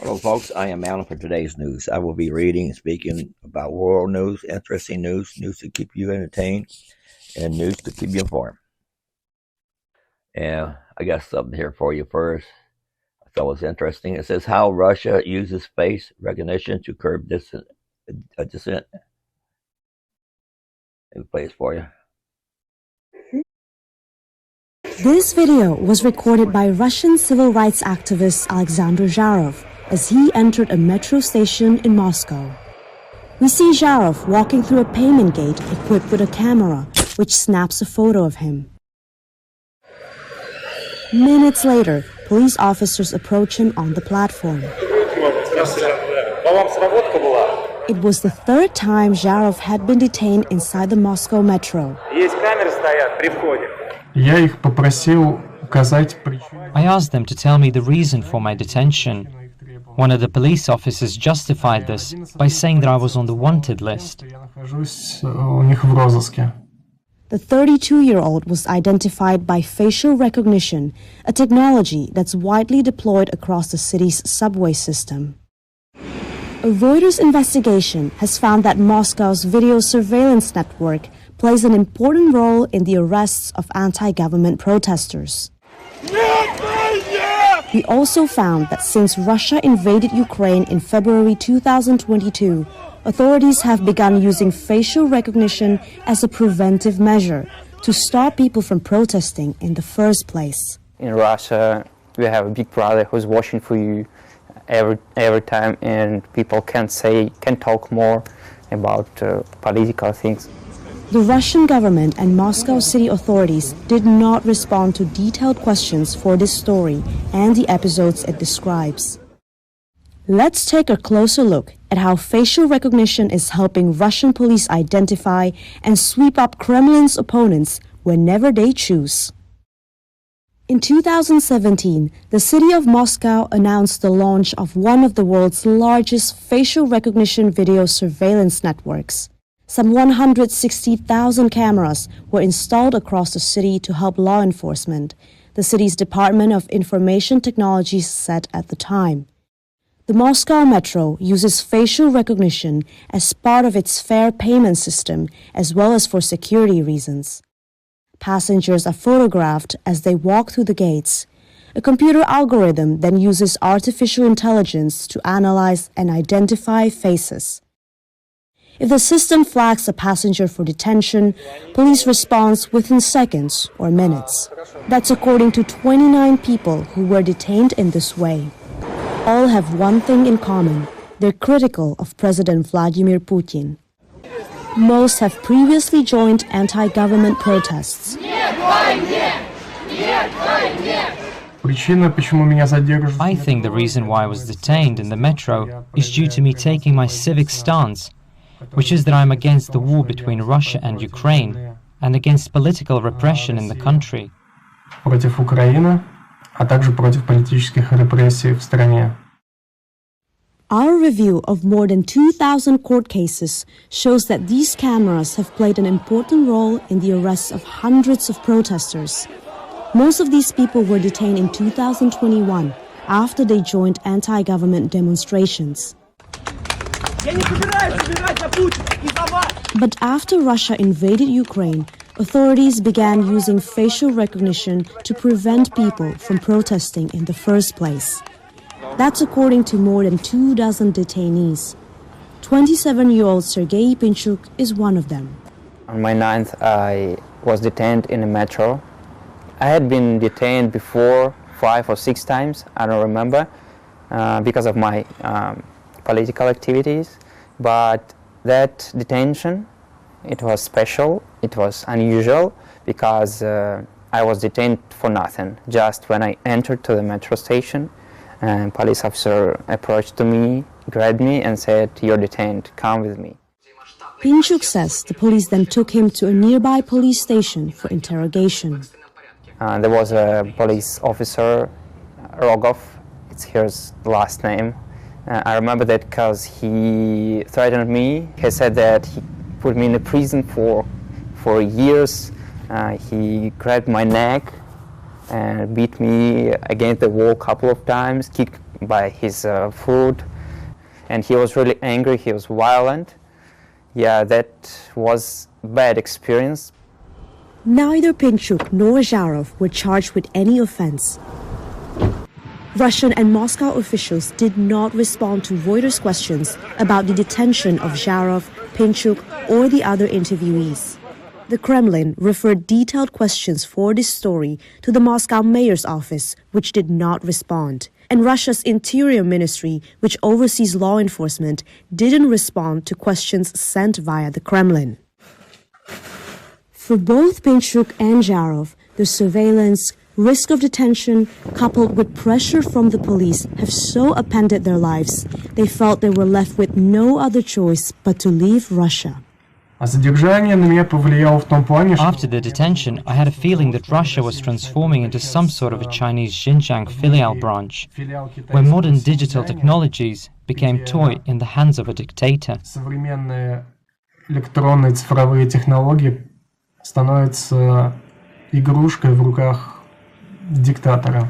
Hello, folks. I am Alan for today's news. I will be reading and speaking about world news, interesting news, news to keep you entertained, and news to keep you informed. And I got something here for you first. I thought it was interesting. It says how Russia uses face recognition to curb dissent. Let me play this for you. This video was recorded by Russian civil rights activist Alexander Zharov as he entered a metro station in Moscow. We see Zharov walking through a payment gate equipped with a camera, which snaps a photo of him. Minutes later, police officers approach him on the platform. It was the third time Zharov had been detained inside the Moscow metro. I asked them to tell me the reason for my detention. One of the police officers justified this by saying that I was on the wanted list. The 32-year-old was identified by facial recognition, a technology that's widely deployed across the city's subway system. A Reuters investigation has found that Moscow's video surveillance network plays an important role in the arrests of anti-government protesters. We also found that since Russia invaded Ukraine in February 2022, authorities have begun using facial recognition as a preventive measure to stop people from protesting in the first place. In Russia, we have a big brother who's watching for you every time, and people can talk more about political things. The Russian government and Moscow city authorities did not respond to detailed questions for this story and the episodes it describes. Let's take a closer look at how facial recognition is helping Russian police identify and sweep up Kremlin's opponents whenever they choose. In 2017, the city of Moscow announced the launch of one of the world's largest facial recognition video surveillance networks. Some 160,000 cameras were installed across the city to help law enforcement, the city's Department of Information Technology said at the time. The Moscow Metro uses facial recognition as part of its fare payment system as well as for security reasons. Passengers are photographed as they walk through the gates. A computer algorithm then uses artificial intelligence to analyze and identify faces. If the system flags a passenger for detention, police respond within seconds or minutes. That's according to 29 people who were detained in this way. All have one thing in common: they're critical of President Vladimir Putin. Most have previously joined anti-government protests. I think the reason why I was detained in the metro is due to me taking my civic stance, which is that I'm against the war between Russia and Ukraine and against political repression in the country. Our review of more than 2,000 court cases shows that these cameras have played an important role in the arrests of hundreds of protesters. Most of these people were detained in 2021 after they joined anti-government demonstrations. But after Russia invaded Ukraine, authorities began using facial recognition to prevent people from protesting in the first place. That's according to more than 24 detainees. 27-year-old Sergei Pinchuk is one of them. On my 9th, I was detained in a metro. I had been detained before 5 or 6 times, I don't remember, because of my political activities. But that detention, it was special, it was unusual, because I was detained for nothing. Just when I entered to the metro station, a police officer approached to me, grabbed me and said, "You're detained, come with me." Pinchuk says the police then took him to a nearby police station for interrogation. There was a police officer, Rogov, it's his last name. I remember that because he threatened me. He said that he put me in a prison for years. He grabbed my neck and beat me against the wall a couple of times, kicked by his food, and he was really angry, he was violent. Yeah, that was a bad experience. Neither Pinchuk nor Zharov were charged with any offense. Russian and Moscow officials did not respond to Reuters' questions about the detention of Zharov, Pinchuk, or the other interviewees. The Kremlin referred detailed questions for this story to the Moscow mayor's office, which did not respond. And Russia's Interior Ministry, which oversees law enforcement, didn't respond to questions sent via the Kremlin. For both Pinchuk and Zharov, the surveillance, risk of detention, coupled with pressure from the police, have so upended their lives, they felt they were left with no other choice but to leave Russia. After the detention, I had a feeling that Russia was transforming into some sort of a Chinese Xinjiang filial branch, where modern digital technologies became toy in the hands of a dictator. Электронные цифровые технологии становятся игрушкой в руках диктатора.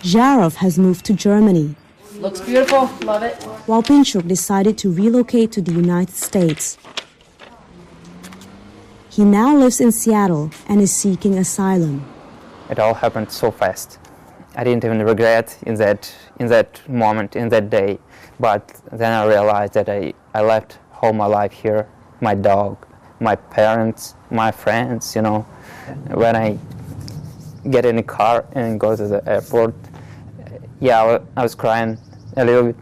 Zharov has moved to Germany. Looks beautiful, love it. While Pinchuk decided to relocate to the United States. He now lives in Seattle and is seeking asylum. It all happened so fast. I didn't even regret in that moment, in that day. But then I realized that I left all my life here, my dog, my parents, my friends, you know. When I get in a car and go to the airport, yeah, I was crying a little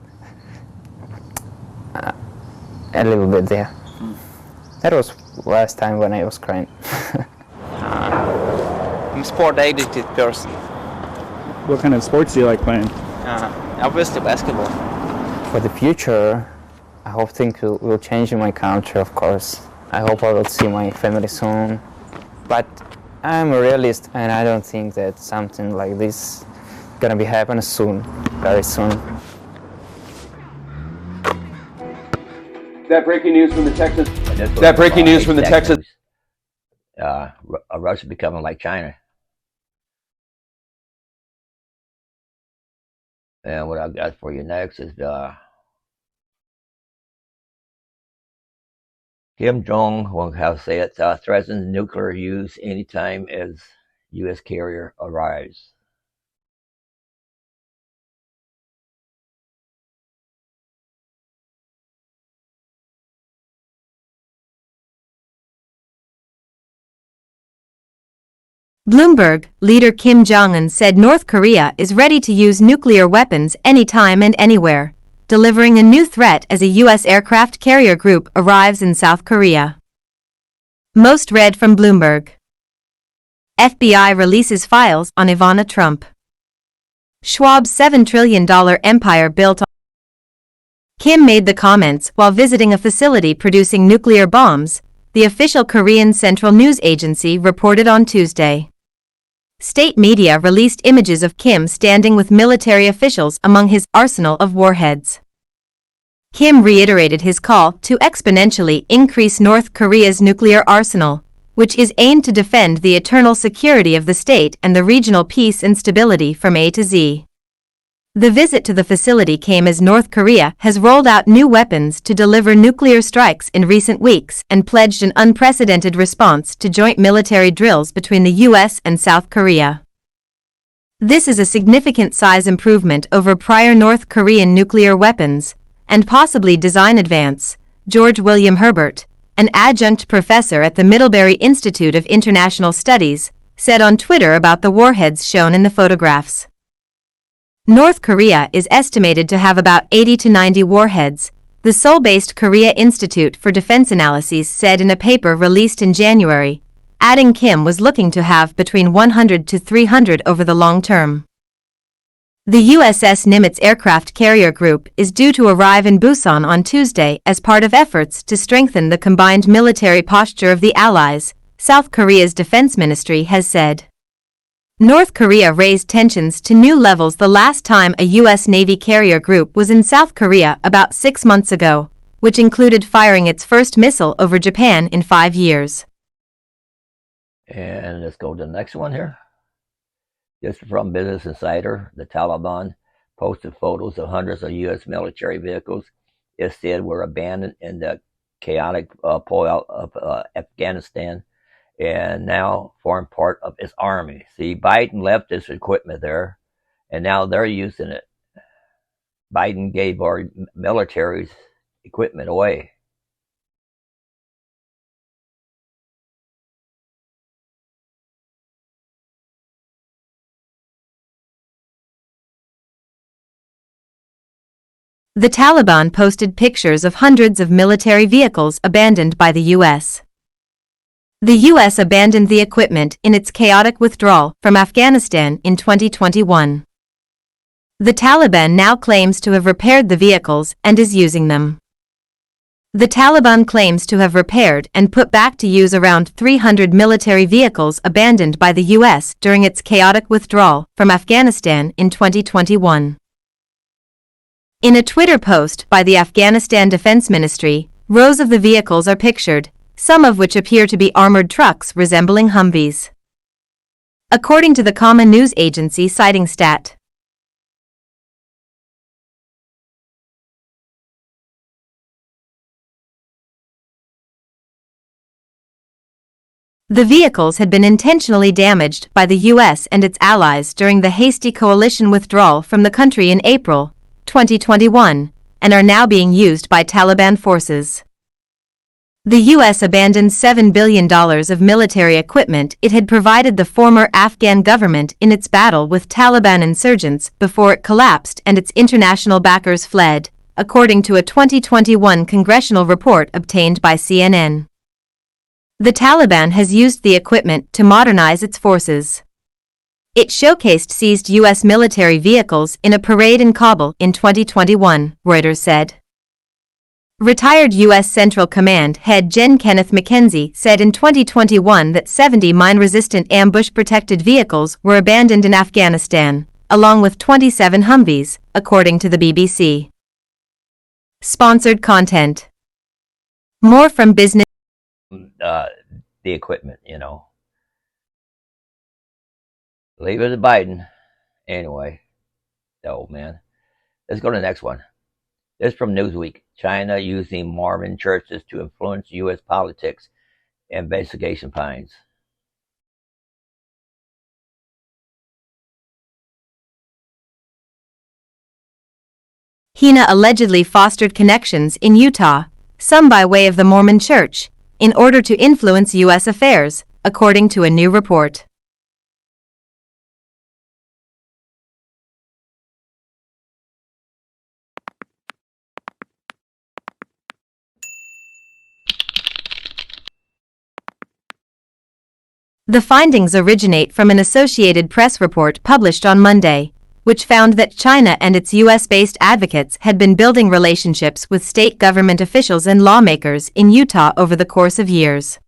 bit there. That was last time when I was crying. I'm a sport addicted person. What kind of sports do you like playing? Obviously basketball. For the future, I hope things will change in my country, of course. I hope I will see my family soon. But I'm a realist, and I don't think that something like this is gonna be happening soon, very soon. That breaking news from the Texas. That breaking news from the Texas. Russia becoming like China. And what I've got for you next is Kim Jong will have said threatens nuclear use anytime as U.S. carrier arrives. Bloomberg leader Kim Jong-un said North Korea is ready to use nuclear weapons anytime and anywhere, delivering a new threat as a U.S. aircraft carrier group arrives in South Korea. Most read from Bloomberg. FBI releases files on Ivana Trump. Schwab's $7 trillion empire built on. Kim made the comments while visiting a facility producing nuclear bombs, the official Korean Central News Agency reported on Tuesday. State media released images of Kim standing with military officials among his arsenal of warheads. Kim reiterated his call to exponentially increase North Korea's nuclear arsenal, which is aimed to defend the eternal security of the state and the regional peace and stability from A to Z. The visit to the facility came as North Korea has rolled out new weapons to deliver nuclear strikes in recent weeks and pledged an unprecedented response to joint military drills between the U.S. and South Korea. This is a significant size improvement over prior North Korean nuclear weapons, and possibly design advance, George William Herbert, an adjunct professor at the Middlebury Institute of International Studies, said on Twitter about the warheads shown in the photographs. North Korea is estimated to have about 80 to 90 warheads, the Seoul-based Korea Institute for Defense Analyses said in a paper released in January, adding Kim was looking to have between 100 to 300 over the long term. The USS Nimitz aircraft carrier group is due to arrive in Busan on Tuesday as part of efforts to strengthen the combined military posture of the Allies, South Korea's defense ministry has said. North Korea raised tensions to new levels the last time a U.S. Navy carrier group was in South Korea about 6 months ago, which included firing its first missile over Japan in 5 years. And let's go to the next one here. This is from Business Insider. The Taliban posted photos of hundreds of U.S. military vehicles it said were abandoned in the chaotic pullout of Afghanistan and now form part of its army. See, Biden left this equipment there, and now they're using it. Biden gave our military's equipment away. The Taliban posted pictures of hundreds of military vehicles abandoned by the U.S. The U.S. abandoned the equipment in its chaotic withdrawal from Afghanistan in 2021. The Taliban now claims to have repaired the vehicles and is using them. The Taliban claims to have repaired and put back to use around 300 military vehicles abandoned by the U.S. during its chaotic withdrawal from Afghanistan in 2021. In a Twitter post by the Afghanistan Defense Ministry, rows of the vehicles are pictured, some of which appear to be armored trucks resembling Humvees. According to the Common News Agency citing Stat. The vehicles had been intentionally damaged by the U.S. and its allies during the hasty coalition withdrawal from the country in April 2021, and are now being used by Taliban forces. The U.S. abandoned $7 billion of military equipment it had provided the former Afghan government in its battle with Taliban insurgents before it collapsed and its international backers fled, according to a 2021 congressional report obtained by CNN. The Taliban has used the equipment to modernize its forces. It showcased seized U.S. military vehicles in a parade in Kabul in 2021, Reuters said. Retired U.S. Central Command head Gen. Kenneth McKenzie said in 2021 that 70 mine-resistant ambush-protected vehicles were abandoned in Afghanistan, along with 27 Humvees, according to the BBC. Sponsored content. More from business. The equipment, Leave it to Biden. Anyway, the old man. Let's go to the next one. This is from Newsweek. China using Mormon churches to influence U.S. politics. Investigation finds. Hina allegedly fostered connections in Utah, some by way of the Mormon Church, in order to influence U.S. affairs, according to a new report. The findings originate from an Associated Press report published on Monday, which found that China and its U.S.-based advocates had been building relationships with state government officials and lawmakers in Utah over the course of years.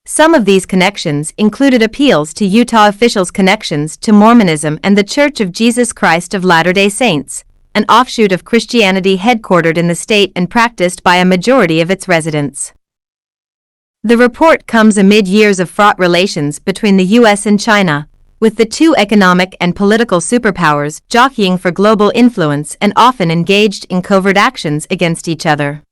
Some of these connections included appeals to Utah officials' connections to Mormonism and the Church of Jesus Christ of Latter-day Saints, an offshoot of Christianity headquartered in the state and practiced by a majority of its residents. The report comes amid years of fraught relations between the U.S. and China, with the two economic and political superpowers jockeying for global influence and often engaged in covert actions against each other.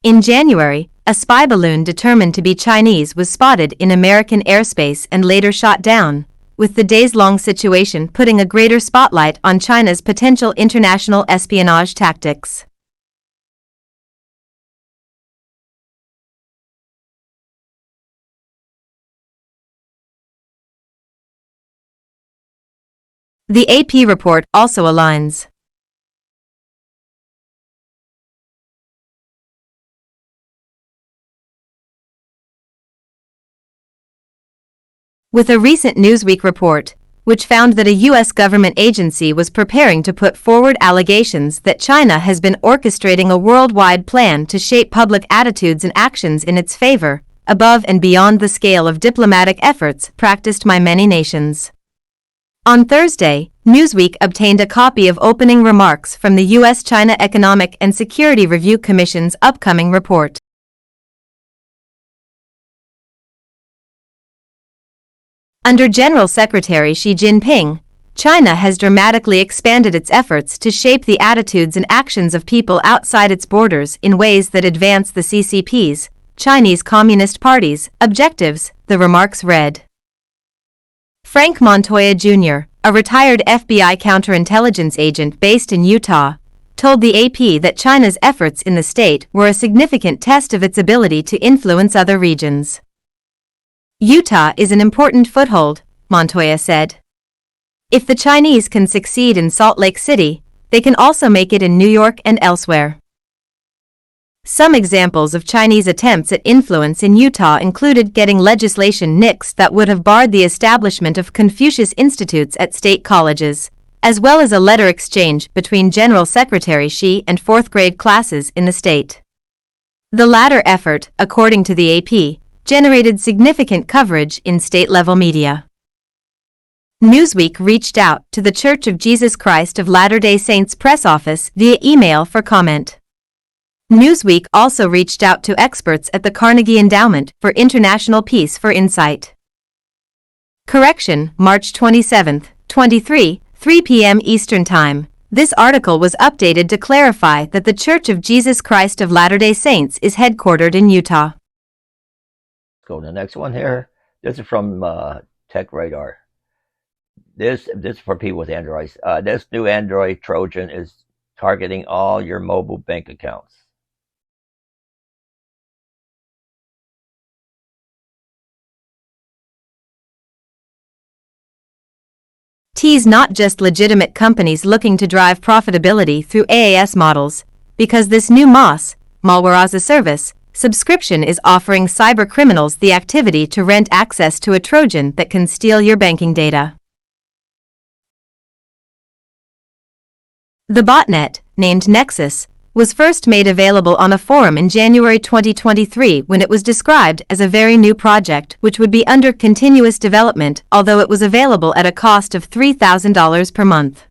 In January, a spy balloon determined to be Chinese was spotted in American airspace and later shot down, with the days-long situation putting a greater spotlight on China's potential international espionage tactics. The AP report also aligns. With a recent Newsweek report, which found that a U.S. government agency was preparing to put forward allegations that China has been orchestrating a worldwide plan to shape public attitudes and actions in its favor, above and beyond the scale of diplomatic efforts practiced by many nations. On Thursday, Newsweek obtained a copy of opening remarks from the U.S.-China Economic and Security Review Commission's upcoming report. Under General Secretary Xi Jinping, China has dramatically expanded its efforts to shape the attitudes and actions of people outside its borders in ways that advance the CCP's, Chinese Communist Party's, objectives, the remarks read. Frank Montoya Jr., a retired FBI counterintelligence agent based in Utah, told the AP that China's efforts in the state were a significant test of its ability to influence other regions. Utah is an important foothold, Montoya said. If the Chinese can succeed in Salt Lake City, they can also make it in New York and elsewhere. Some examples of Chinese attempts at influence in Utah included getting legislation nixed that would have barred the establishment of Confucius Institutes at state colleges, as well as a letter exchange between General Secretary Xi and fourth-grade classes in the state. The latter effort, according to the AP, generated significant coverage in state-level media. Newsweek reached out to the Church of Jesus Christ of Latter-day Saints press office via email for comment. Newsweek also reached out to experts at the Carnegie Endowment for International Peace for insight. Correction, March 27, 23, 3 p.m. Eastern Time. This article was updated to clarify that the Church of Jesus Christ of Latter-day Saints is headquartered in Utah. Let's go to the next one here. This is from Tech Radar. This is for people with Androids. This new Android Trojan is targeting all your mobile bank accounts. Tease not just legitimate companies looking to drive profitability through AAS models, because this new MOS, Malware as a Service, subscription is offering cyber criminals the activity to rent access to a Trojan that can steal your banking data. The botnet, named Nexus, was first made available on a forum in January 2023 when it was described as a very new project which would be under continuous development, although it was available at a cost of $3,000 per month.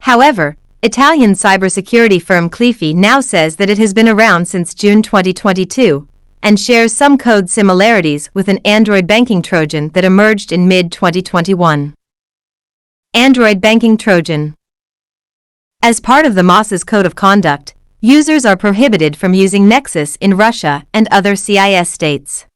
However, Italian cybersecurity firm Cliffi now says that it has been around since June 2022 and shares some code similarities with an Android banking Trojan that emerged in mid-2021. Android banking Trojan. As part of the MOS's code of conduct, users are prohibited from using Nexus in Russia and other CIS states.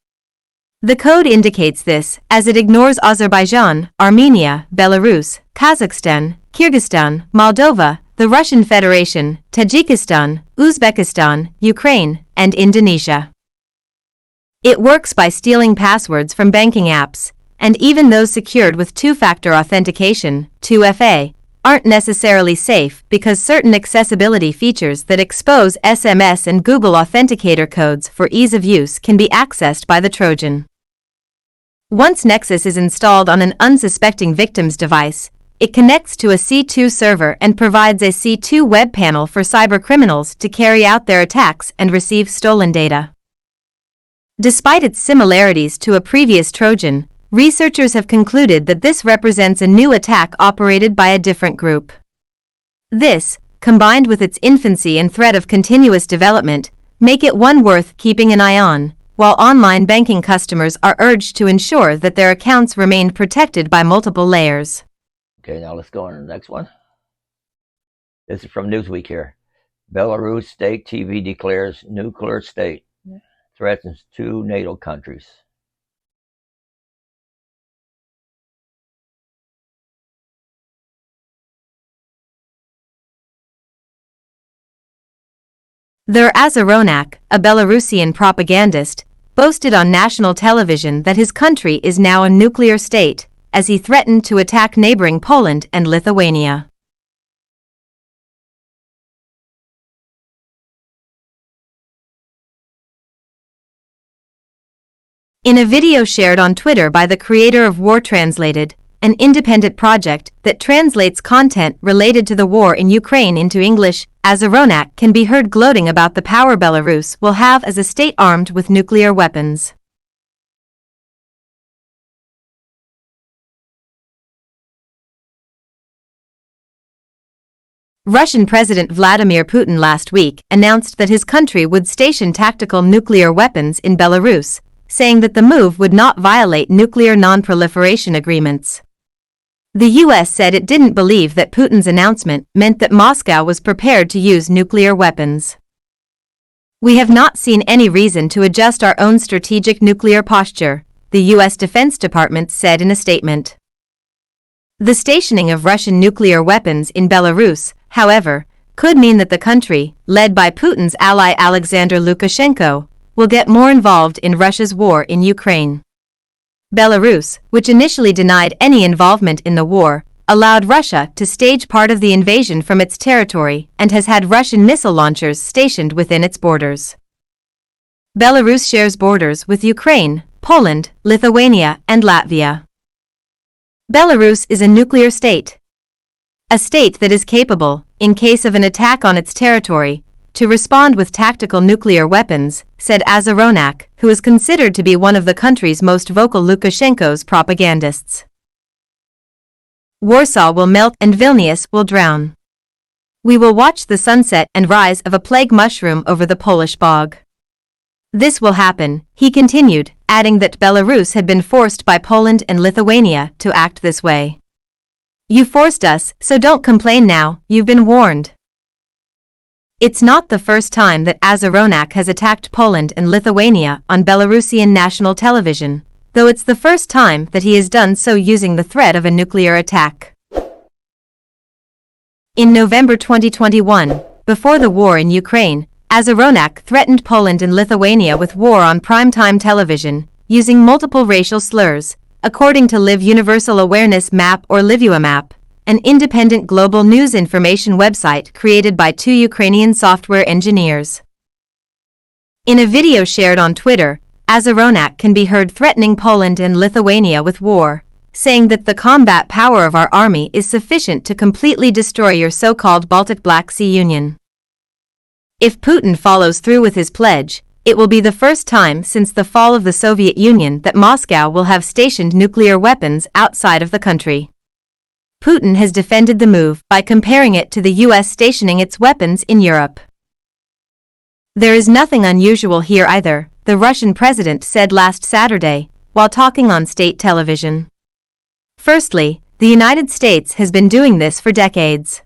The code indicates this, as it ignores Azerbaijan, Armenia, Belarus, Kazakhstan, Kyrgyzstan, Moldova, the Russian Federation, Tajikistan, Uzbekistan, Ukraine, and Indonesia. It works by stealing passwords from banking apps, and even those secured with two-factor authentication, 2FA, aren't necessarily safe because certain accessibility features that expose SMS and Google Authenticator codes for ease of use can be accessed by the Trojan. Once Nexus is installed on an unsuspecting victim's device, it connects to a C2 server and provides a C2 web panel for cybercriminals to carry out their attacks and receive stolen data. Despite its similarities to a previous Trojan, researchers have concluded that this represents a new attack operated by a different group. This, combined with its infancy and threat of continuous development, make it one worth keeping an eye on, while online banking customers are urged to ensure that their accounts remain protected by multiple layers. Okay, now let's go on to the next one. This is from Newsweek here. Belarus state TV declares nuclear state, threatens 2 NATO countries. Their Azaronak, a Belarusian propagandist, boasted on national television that his country is now a nuclear state, as he threatened to attack neighboring Poland and Lithuania. In a video shared on Twitter by the creator of War Translated, an independent project that translates content related to the war in Ukraine into English, Azaronak can be heard gloating about the power Belarus will have as a state armed with nuclear weapons. Russian President Vladimir Putin last week announced that his country would station tactical nuclear weapons in Belarus, saying that the move would not violate nuclear non-proliferation agreements. The US said it didn't believe that Putin's announcement meant that Moscow was prepared to use nuclear weapons. We have not seen any reason to adjust our own strategic nuclear posture, the US Defense Department said in a statement. The stationing of Russian nuclear weapons in Belarus, however, could mean that the country, led by Putin's ally Alexander Lukashenko, will get more involved in Russia's war in Ukraine. Belarus, which initially denied any involvement in the war, allowed Russia to stage part of the invasion from its territory and has had Russian missile launchers stationed within its borders. Belarus shares borders with Ukraine, Poland, Lithuania, and Latvia. Belarus is a nuclear state. A state that is capable, in case of an attack on its territory, to respond with tactical nuclear weapons, said Azaronak, who is considered to be one of the country's most vocal Lukashenko's propagandists. Warsaw will melt and Vilnius will drown. We will watch the sunset and rise of a plague mushroom over the Polish bog. This will happen, he continued, adding that Belarus had been forced by Poland and Lithuania to act this way. You forced us, so don't complain now, you've been warned. It's not the first time that Azaronak has attacked Poland and Lithuania on Belarusian national television, though it's the first time that he has done so using the threat of a nuclear attack. In November 2021, before the war in Ukraine, Azaronak threatened Poland and Lithuania with war on primetime television, using multiple racial slurs, according to Live Universal Awareness Map or LivuaMap, an independent global news information website created by two Ukrainian software engineers. In a video shared on Twitter, Azaronak can be heard threatening Poland and Lithuania with war, saying that the combat power of our army is sufficient to completely destroy your so-called Baltic Black Sea Union. If Putin follows through with his pledge, it will be the first time since the fall of the Soviet Union that Moscow will have stationed nuclear weapons outside of the country. Putin has defended the move by comparing it to the US stationing its weapons in Europe. There is nothing unusual here either, the Russian president said last Saturday, while talking on state television. Firstly, the United States has been doing this for decades.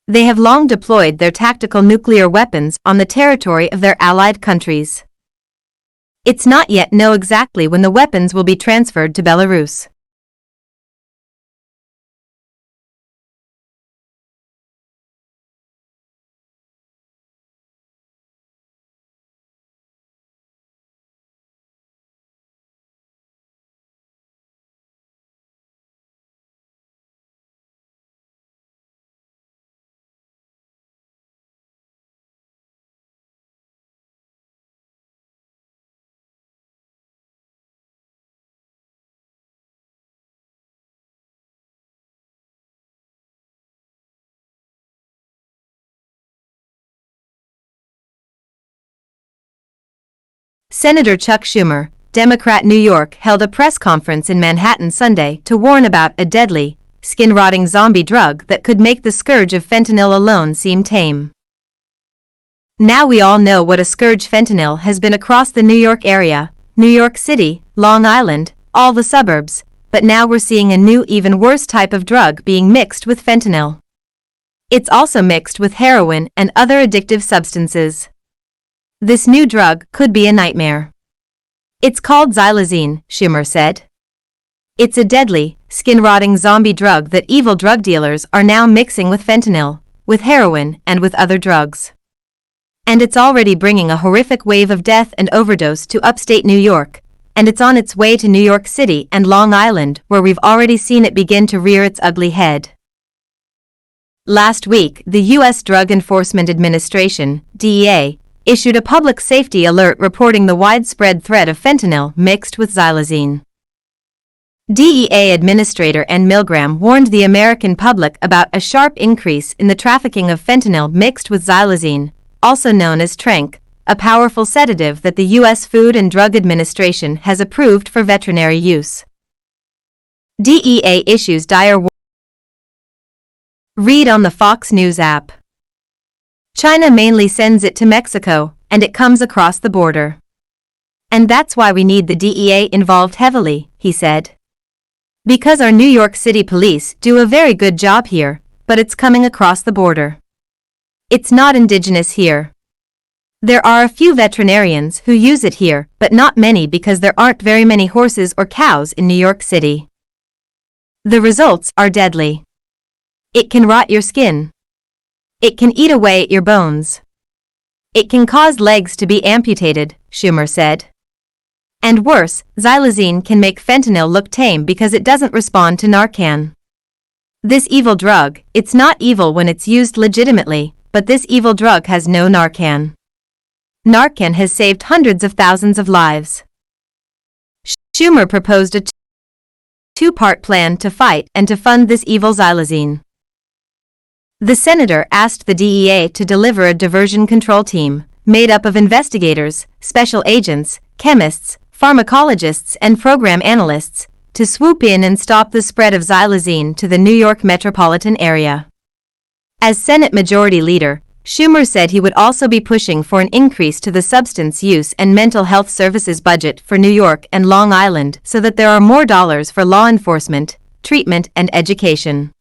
They have long deployed their tactical nuclear weapons on the territory of their allied countries. It's not yet known exactly when the weapons will be transferred to Belarus. Senator Chuck Schumer, Democrat New York, held a press conference in Manhattan Sunday to warn about a deadly, skin-rotting zombie drug that could make the scourge of fentanyl alone seem tame. Now we all know what a scourge fentanyl has been across the New York area, New York City, Long Island, all the suburbs, but now we're seeing a new, even worse type of drug being mixed with fentanyl. It's also mixed with heroin and other addictive substances. This new drug could be a nightmare. It's called xylazine, Schumer said. It's a deadly, skin-rotting zombie drug that evil drug dealers are now mixing with fentanyl, with heroin, and with other drugs. And it's already bringing a horrific wave of death and overdose to upstate New York, and it's on its way to New York City and Long Island, where we've already seen it begin to rear its ugly head. Last week, the U.S. Drug Enforcement Administration, DEA, issued a public safety alert reporting the widespread threat of fentanyl mixed with xylazine. DEA Administrator N. Milgram warned the American public about a sharp increase in the trafficking of fentanyl mixed with xylazine, also known as tranq, a powerful sedative that the U.S. Food and Drug Administration has approved for veterinary use. DEA issues dire warning. Read on the Fox News app. China mainly sends it to Mexico, and it comes across the border. And that's why we need the DEA involved heavily, he said. Because our New York City police do a very good job here, but it's coming across the border. It's not indigenous here. There are a few veterinarians who use it here, but not many because there aren't very many horses or cows in New York City. The results are deadly. It can rot your skin. It can eat away at your bones. It can cause legs to be amputated, Schumer said. And worse, xylazine can make fentanyl look tame because it doesn't respond to Narcan. This evil drug, it's not evil when it's used legitimately, but this evil drug has no Narcan. Narcan has saved hundreds of thousands of lives. Schumer proposed a two-part plan to fight and to fund this evil xylazine. The senator asked the DEA to deliver a diversion control team, made up of investigators, special agents, chemists, pharmacologists and program analysts, to swoop in and stop the spread of xylazine to the New York metropolitan area. As Senate Majority Leader, Schumer said he would also be pushing for an increase to the substance use and mental health services budget for New York and Long Island so that there are more dollars for law enforcement, treatment, and education.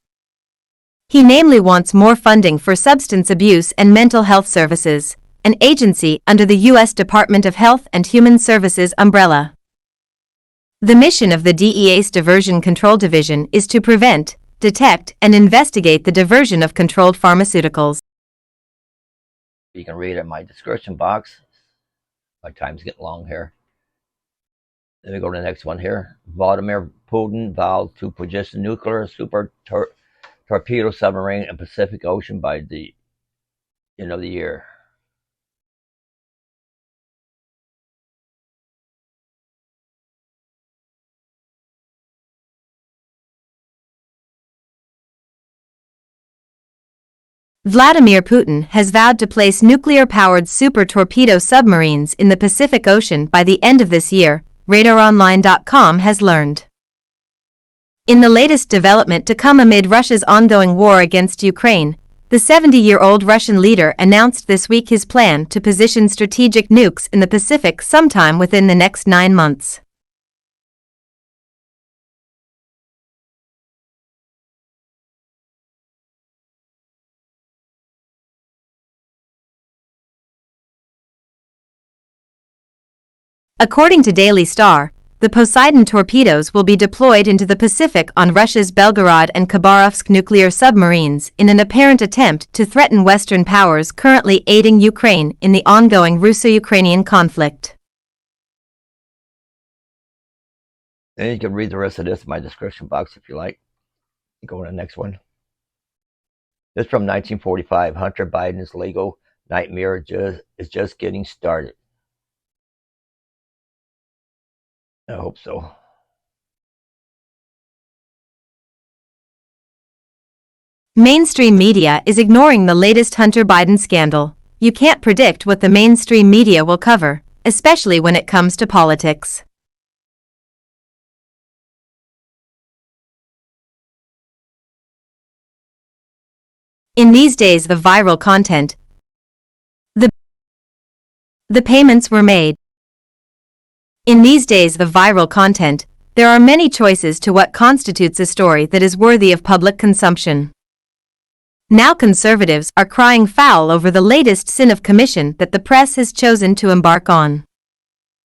He namely wants more funding for substance abuse and mental health services, an agency under the U.S. Department of Health and Human Services umbrella. The mission of the DEA's Diversion Control Division is to prevent, detect, and investigate the diversion of controlled pharmaceuticals. You can read it in my description box. My time's getting long here. Let me go to the next one here. Vladimir Putin vows to position nuclear super torpedo submarine in Pacific Ocean by the end of the year. Vladimir Putin has vowed to place nuclear-powered super torpedo submarines in the Pacific Ocean by the end of this year, RadarOnline.com has learned. In the latest development to come amid Russia's ongoing war against Ukraine, the 70-year-old Russian leader announced this week his plan to position strategic nukes in the Pacific sometime within the next 9 months. According to Daily Star, the Poseidon torpedoes will be deployed into the Pacific on Russia's Belgorod and Khabarovsk nuclear submarines in an apparent attempt to threaten Western powers currently aiding Ukraine in the ongoing Russo-Ukrainian conflict. And you can read the rest of this in my description box if you like. Go to the next one. This is from 1945. Hunter Biden's legal nightmare is just getting started. I hope so. Mainstream media is ignoring the latest Hunter Biden scandal. You can't predict what the mainstream media will cover, especially when it comes to politics. In these days of viral content, the payments were made. In these days of viral content, there are many choices to what constitutes a story that is worthy of public consumption. Now conservatives are crying foul over the latest sin of commission that the press has chosen to embark on.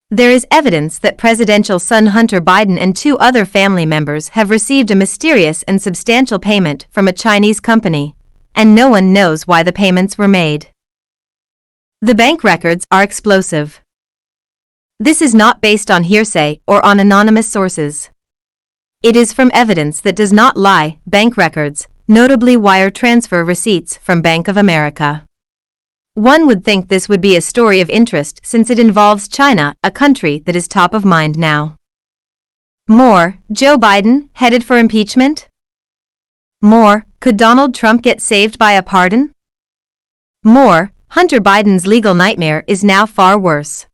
There is evidence that presidential son Hunter Biden and 2 other family members have received a mysterious and substantial payment from a Chinese company, and no one knows why the payments were made. The bank records are explosive. This is not based on hearsay or on anonymous sources. It is from evidence that does not lie, bank records, notably wire transfer receipts from Bank of America. One would think this would be a story of interest since it involves China, a country that is top of mind now. More, Joe Biden, headed for impeachment? More, could Donald Trump get saved by a pardon? More, Hunter Biden's legal nightmare is now far worse.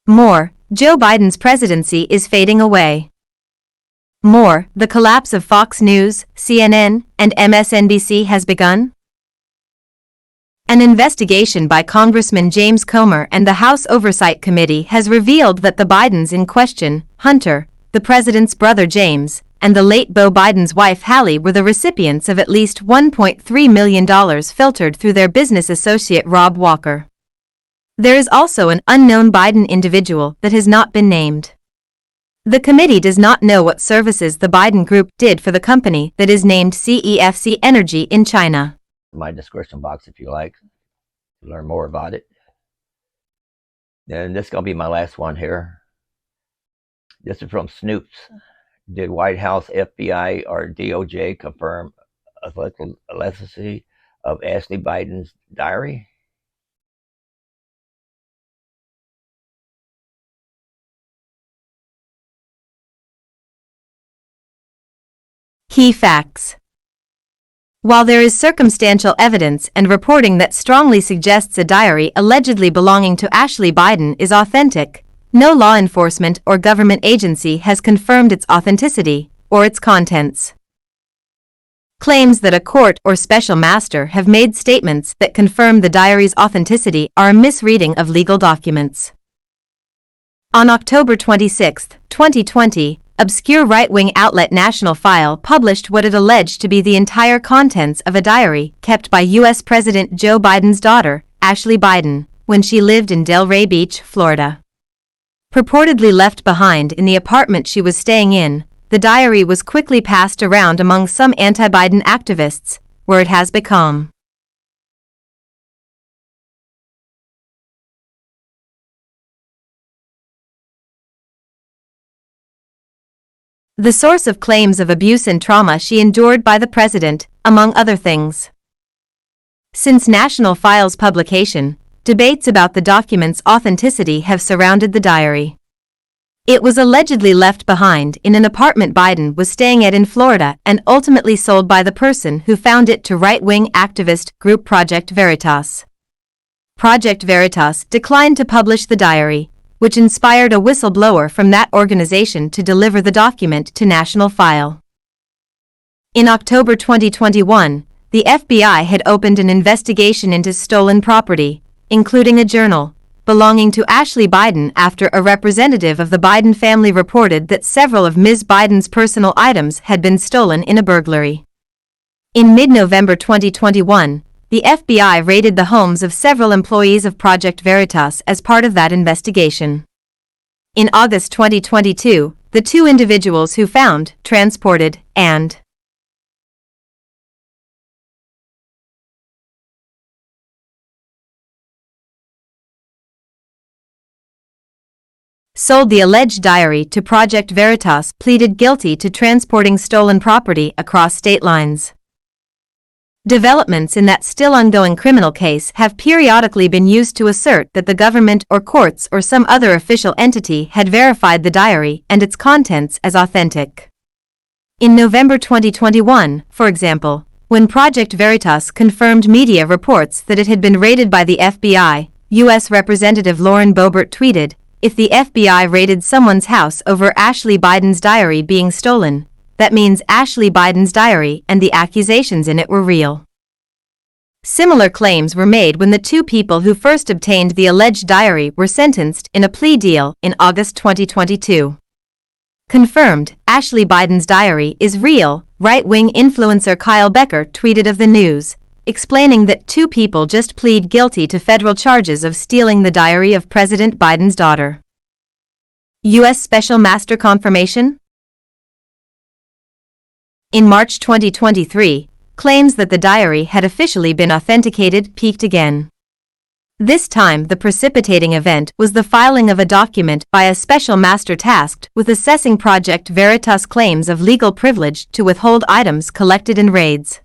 More, Joe Biden's presidency is fading away. More, the collapse of Fox News, CNN, and MSNBC has begun. An investigation by Congressman James Comer and the House Oversight Committee has revealed that the Bidens in question, Hunter, the president's brother James, and the late Beau Biden's wife Hallie were the recipients of at least $1.3 million filtered through their business associate Rob Walker. There is also an unknown Biden individual that has not been named. The committee does not know what services the Biden group did for the company that is named CEFC Energy in China. My description box if you like to learn more about it. And this is going to be my last one here. This is from Snoops. Did White House, FBI, or DOJ confirm authenticity of Ashley Biden's diary? Key facts. While there is circumstantial evidence and reporting that strongly suggests a diary allegedly belonging to Ashley Biden is authentic, no law enforcement or government agency has confirmed its authenticity or its contents. Claims that a court or special master have made statements that confirm the diary's authenticity are a misreading of legal documents. On October 26, 2020, obscure right-wing outlet National File published what it alleged to be the entire contents of a diary kept by U.S. President Joe Biden's daughter, Ashley Biden, when she lived in Delray Beach, Florida. Purportedly left behind in the apartment she was staying in, the diary was quickly passed around among some anti-Biden activists, where it has become the source of claims of abuse and trauma she endured by the president, among other things. Since National File's publication, debates about the document's authenticity have surrounded the diary. It was allegedly left behind in an apartment Biden was staying at in Florida and ultimately sold by the person who found it to right-wing activist group Project Veritas. Project Veritas declined to publish the diary, which inspired a whistleblower from that organization to deliver the document to National File. In October 2021, the FBI had opened an investigation into stolen property, including a journal belonging to Ashley Biden after a representative of the Biden family reported that several of Ms. Biden's personal items had been stolen in a burglary. In mid-November 2021, the FBI raided the homes of several employees of Project Veritas as part of that investigation. In August 2022, the two individuals who found, transported, and sold the alleged diary to Project Veritas pleaded guilty to transporting stolen property across state lines. Developments in that still ongoing criminal case have periodically been used to assert that the government or courts or some other official entity had verified the diary and its contents as authentic. In November 2021, for example, when Project Veritas confirmed media reports that it had been raided by the FBI, U.S. Representative Lauren Boebert tweeted, "If the FBI raided someone's house over Ashley Biden's diary being stolen, that means Ashley Biden's diary and the accusations in it were real." Similar claims were made when the two people who first obtained the alleged diary were sentenced in a plea deal in August 2022. Confirmed, Ashley Biden's diary is real, right-wing influencer Kyle Becker tweeted of the news, explaining that two people just plead guilty to federal charges of stealing the diary of President Biden's daughter. U.S. Special Master confirmation? In March 2023, claims that the diary had officially been authenticated peaked again. This time the precipitating event was the filing of a document by a special master tasked with assessing Project Veritas' claims of legal privilege to withhold items collected in raids.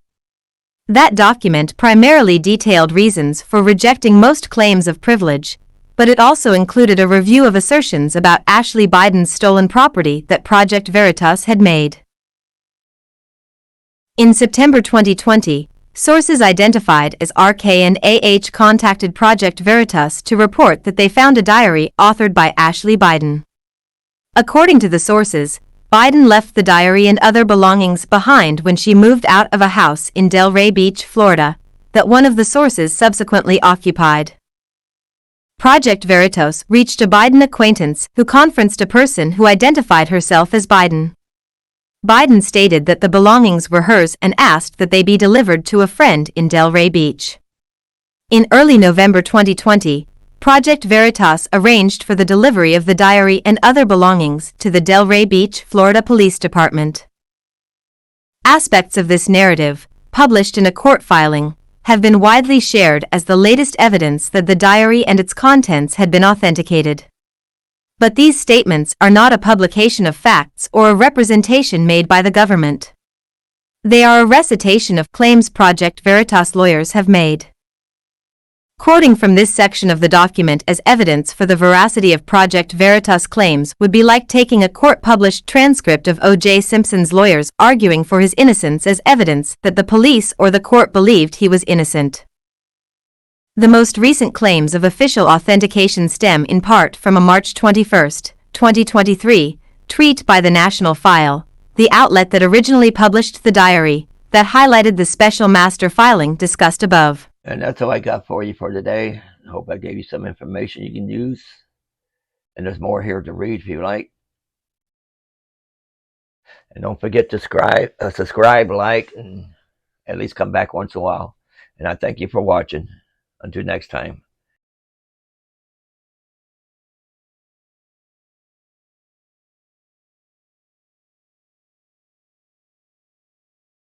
That document primarily detailed reasons for rejecting most claims of privilege, but it also included a review of assertions about Ashley Biden's stolen property that Project Veritas had made. In September 2020, sources identified as RK and AH contacted Project Veritas to report that they found a diary authored by Ashley Biden. According to the sources, Biden left the diary and other belongings behind when she moved out of a house in Delray Beach, Florida, that one of the sources subsequently occupied. Project Veritas reached a Biden acquaintance who conferenced a person who identified herself as Biden. Biden stated that the belongings were hers and asked that they be delivered to a friend in Delray Beach. In early November 2020, Project Veritas arranged for the delivery of the diary and other belongings to the Delray Beach, Florida Police Department. Aspects of this narrative, published in a court filing, have been widely shared as the latest evidence that the diary and its contents had been authenticated. But these statements are not a publication of facts or a representation made by the government. They are a recitation of claims Project Veritas lawyers have made. Quoting from this section of the document as evidence for the veracity of Project Veritas claims would be like taking a court-published transcript of O.J. Simpson's lawyers arguing for his innocence as evidence that the police or the court believed he was innocent. The most recent claims of official authentication stem in part from a March 21, 2023, tweet by the National File, the outlet that originally published the diary, that highlighted the special master filing discussed above. And that's all I got for you for today. I hope I gave you some information you can use. And there's more here to read if you like. And don't forget to subscribe, like, and at least come back once in a while. And I thank you for watching. Until next time.